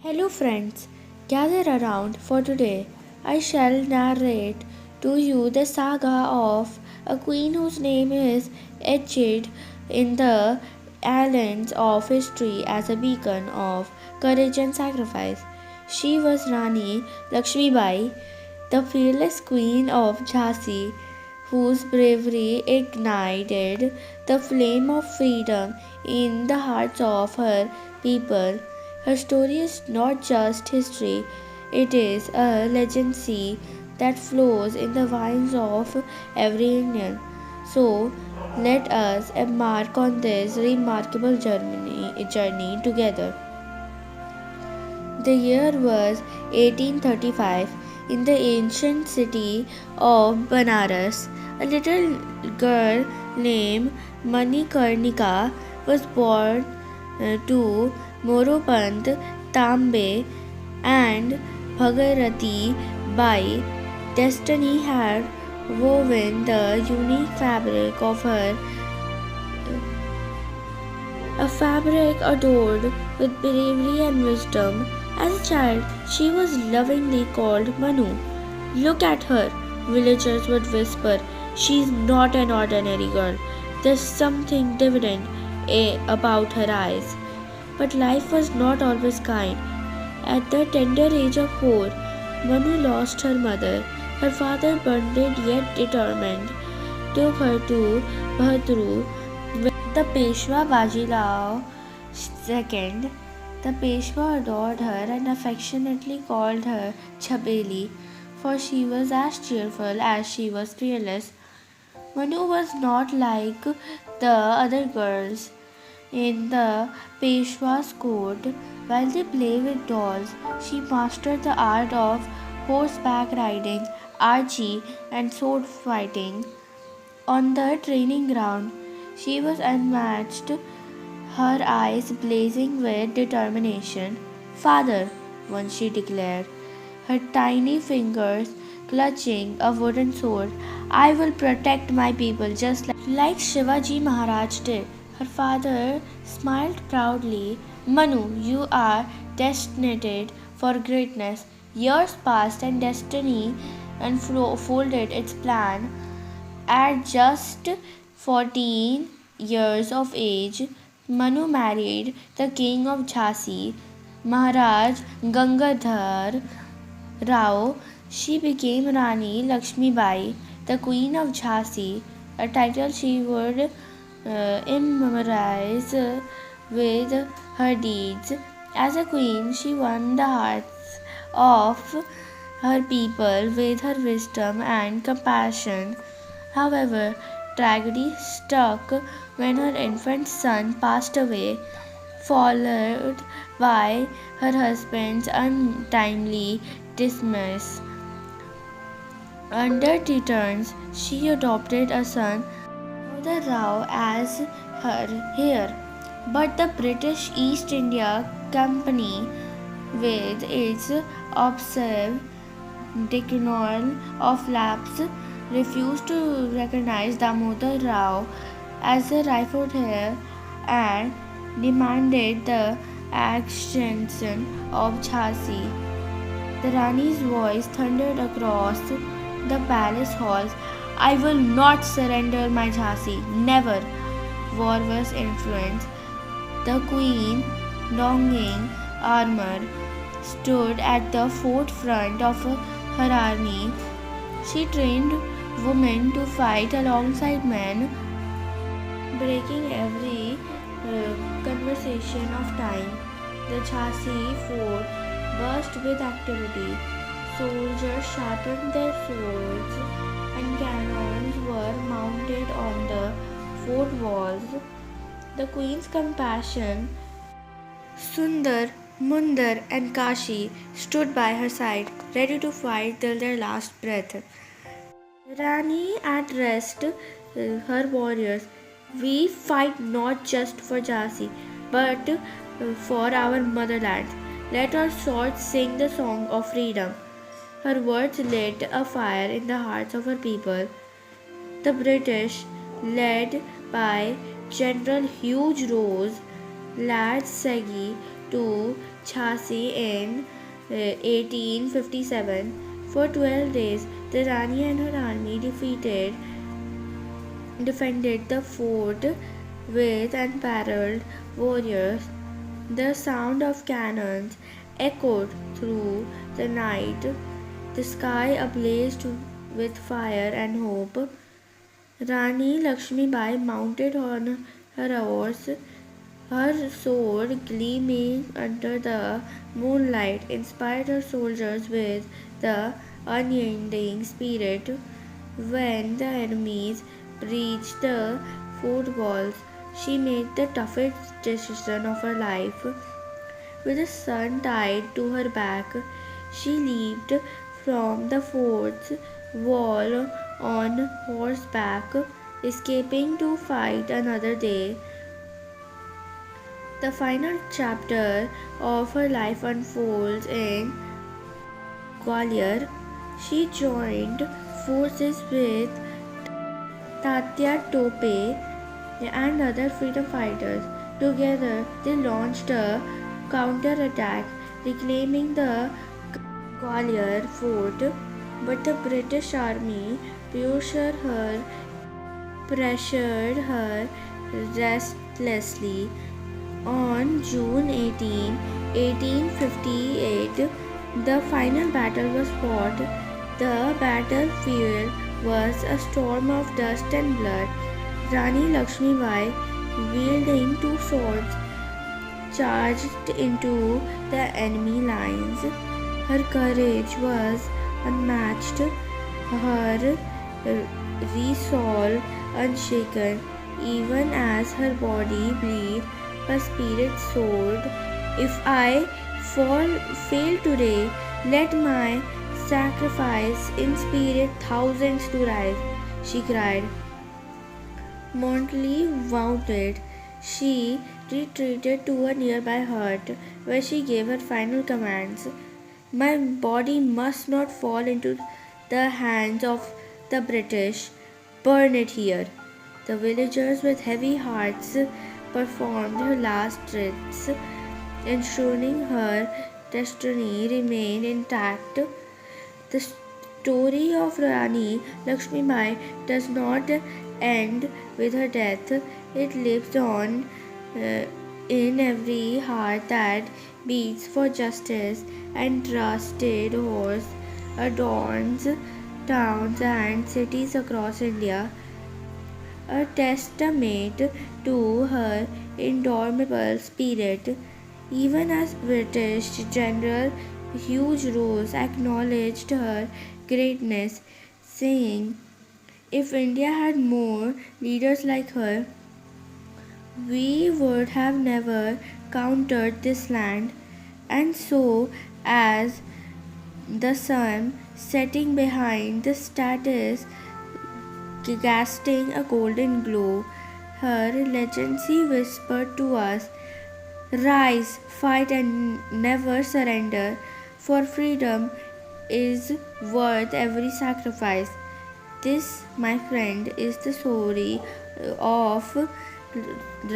Hello, friends. Gather around for today. I shall narrate to you the saga of a queen whose name is etched in the annals of history as a beacon of courage and sacrifice. She was Rani Lakshmi Bai, the fearless queen of Jhansi, whose bravery ignited the flame of freedom in the hearts of her people. Her story is not just history, it is a legacy that flows in the veins of every Indian. So, let us embark on this remarkable journey together. The year was 1835. In the ancient city of Banaras, a little girl named Manikarnika was born to Moropant Tambe and Bhagarathi Bai. Destiny had woven the unique fabric of her, a fabric adored with bravery and wisdom. As a child, she was lovingly called Manu. Look at her, villagers would whisper. She's not an ordinary girl. There's something different about her eyes. But life was not always kind. At the tender age of 4, Manu lost her mother. Her father, bonded yet determined, took her to Bhadru with the Peshwa Bajirao II. The Peshwa adored her and affectionately called her Chabeli, for she was as cheerful as she was fearless. Manu was not like the other girls in the Peshwa's court. While they played with dolls, she mastered the art of horseback riding, archery, and sword fighting. On the training ground, she was unmatched, her eyes blazing with determination. Father, once she declared, her tiny fingers clutching a wooden sword, I will protect my people just like Shivaji Maharaj did. Her father smiled proudly. Manu, you are destined for greatness. Years passed and destiny unfolded its plan. At just 14 years of age, Manu married the king of Jhansi, Maharaj Gangadhar Rao. She became Rani Lakshmi Bai, the queen of Jhansi, a title she would immortalize with her deeds. As a queen, she won the hearts of her people with her wisdom and compassion. However, tragedy struck when her infant son passed away, followed by her husband's untimely dismiss. Under the terms, she adopted a son, the Rao, as her heir. But the British East India Company, with its obsessive decline of lapse, refused to recognize Damodar Rao as the rightful heir and demanded the extension of Jhansi. The Rani's voice thundered across the palace halls. I will not surrender my Jhansi, never. War was influence. The queen, donning armor, stood at the forefront of her army. She trained women to fight alongside men, breaking every conversation of time. The Jhansi fort burst with activity. Soldiers sharpened their swords, and cannons were mounted on the fort walls. The queen's compassion, Sundar, Mundar, and Kashi stood by her side, ready to fight till their last breath. Rani addressed her warriors. We fight not just for Jhansi, but for our motherland. Let our swords sing the song of freedom. Her words lit a fire in the hearts of her people. The British, led by General Hugh Rose, led Segi to Jhansi in 1857. For 12 days, the Rani and her army defended the fort with unparalleled warriors. The sound of cannons echoed through the night, the sky ablaze with fire and hope. Rani Lakshmi Bai, mounted on her horse, her sword gleaming under the moonlight, inspired her soldiers with the unyielding spirit. When the enemies breached the fort walls, she made the toughest decision of her life. With the sun tied to her back, she leaped from the fort's wall on horseback, escaping to fight another day. The final chapter of her life unfolds in Gwalior. She joined forces with Tatya Tope and other freedom fighters. Together, they launched a counterattack, reclaiming the Gwalior fort, but the British army pressured her restlessly. On June 18, 1858, the final battle was fought. The battlefield was a storm of dust and blood. Rani Lakshmibai, wielding two swords, charged into the enemy lines. Her courage was unmatched, her resolve unshaken. Even as her body bleed, her spirit soared. If I fail today, let my sacrifice inspire thousands to rise, she cried. Montly wounded, she retreated to a nearby hut where she gave her final commands. My body must not fall into the hands of the British. Burn it here. The villagers with heavy hearts performed her last rites, ensuring her destiny remained intact. The story of Rani Lakshmibai does not end with her death. It lives on in every heart that beats for justice and trusted horse adorns towns and cities across India, a testament to her indomitable spirit. Even as British General Hugh Ross acknowledged her greatness, saying, "If India had more leaders like her, we would have never conquered this land." And so, as the sun setting behind the statues, casting a golden glow, her legacy whispered to us, "Rise, fight, and never surrender, for freedom is worth every sacrifice." This, my friend, is the story of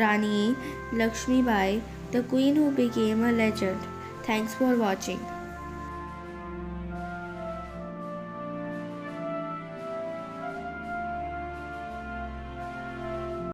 Rani Lakshmibai, the queen who became a legend. Thanks for watching.